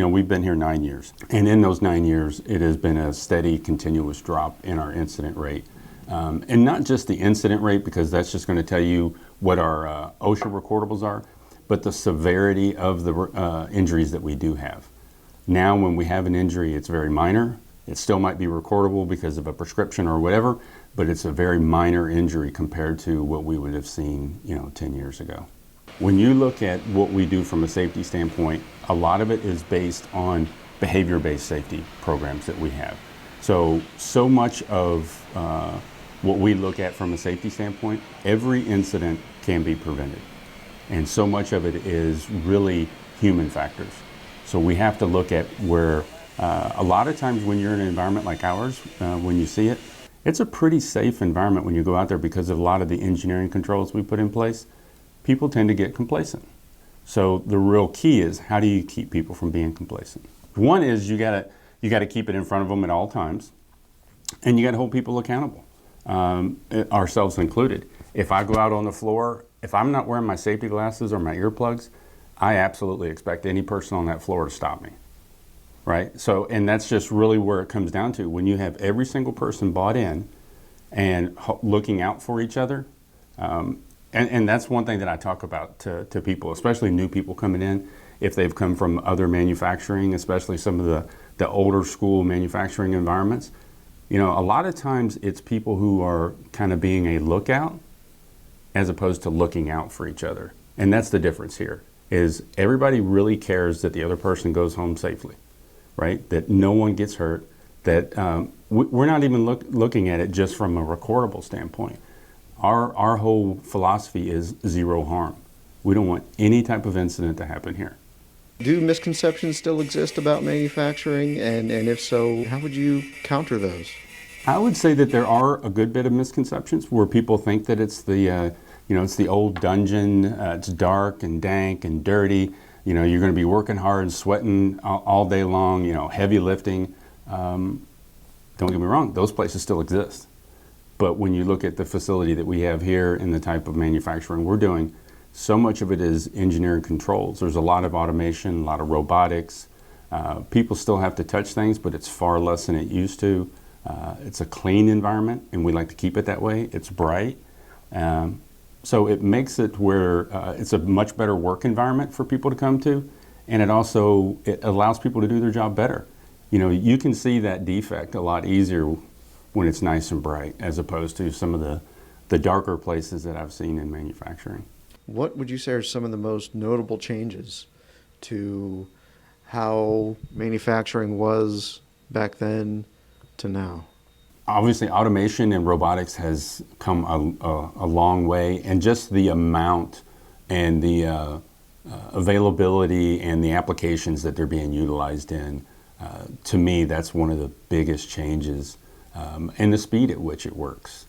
we've been here 9 years. And in those 9 years, it has been a steady, continuous drop in our incident rate. And not just the incident rate, because that's just going to tell you what our OSHA recordables are, but the severity of the injuries that we do have. Now, when we have an injury, it's very minor. It still might be recordable because of a prescription or whatever, but it's a very minor injury compared to what we would have seen, 10 years ago. When you look at what we do from a safety standpoint, a lot of it is based on behavior-based safety programs that we have. So much of what we look at from a safety standpoint, every incident can be prevented. And so much of it is really human factors. So we have to look at where a lot of times when you're in an environment like ours, when you see it, it's a pretty safe environment when you go out there because of a lot of the engineering controls we put in place. People tend to get complacent. So the real key is, how do you keep people from being complacent? One is you gotta keep it in front of them at all times, and you gotta hold people accountable, ourselves included. If I go out on the floor, if I'm not wearing my safety glasses or my earplugs, I absolutely expect any person on that floor to stop me, right? So, and that's just really where it comes down to. When you have every single person bought in and looking out for each other, and that's one thing that I talk about to people, especially new people coming in, if they've come from other manufacturing, especially some of the older school manufacturing environments. A lot of times it's people who are kind of being a lookout as opposed to looking out for each other. And that's the difference here, is everybody really cares that the other person goes home safely, right? That no one gets hurt, that we're not even looking at it just from a recordable standpoint. Our whole philosophy is zero harm. We don't want any type of incident to happen here. Do misconceptions still exist about manufacturing? And if so, how would you counter those? I would say that there are a good bit of misconceptions where people think that it's it's the old dungeon, it's dark and dank and dirty, you're going to be working hard and sweating all day long, heavy lifting. Don't get me wrong, those places still exist. But when you look at the facility that we have here and the type of manufacturing we're doing, so much of it is engineering controls. There's a lot of automation, a lot of robotics. People still have to touch things, but it's far less than it used to. It's a clean environment, and we like to keep it that way. It's bright. So it makes it where it's a much better work environment for people to come to, and it allows people to do their job better. You can see that defect a lot easier when it's nice and bright, as opposed to some of the darker places that I've seen in manufacturing. What would you say are some of the most notable changes to how manufacturing was back then to now? Obviously, automation and robotics has come a long way, and just the amount and the availability and the applications that they're being utilized in, to me, that's one of the biggest changes, and the speed at which it works.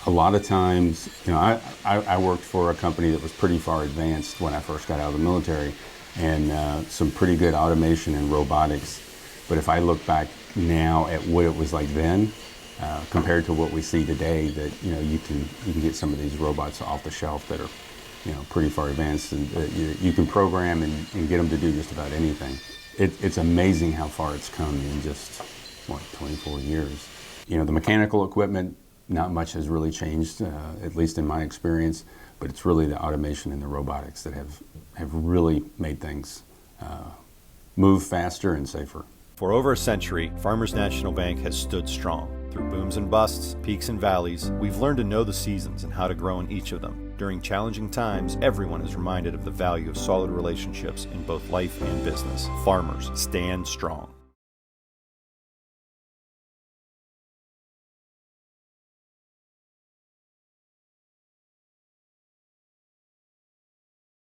A lot of times, I worked for a company that was pretty far advanced when I first got out of the military, and some pretty good automation and robotics. But if I look back now at what it was like then, compared to what we see today, that you can get some of these robots off the shelf that are pretty far advanced, and you can program and get them to do just about anything. It's amazing how far it's come in just 24 years. The mechanical equipment, not much has really changed, at least in my experience, but it's really the automation and the robotics that have really made things move faster and safer. For over a century, Farmers National Bank has stood strong. Through booms and busts, peaks and valleys, we've learned to know the seasons and how to grow in each of them. During challenging times, everyone is reminded of the value of solid relationships in both life and business. Farmers, stand strong.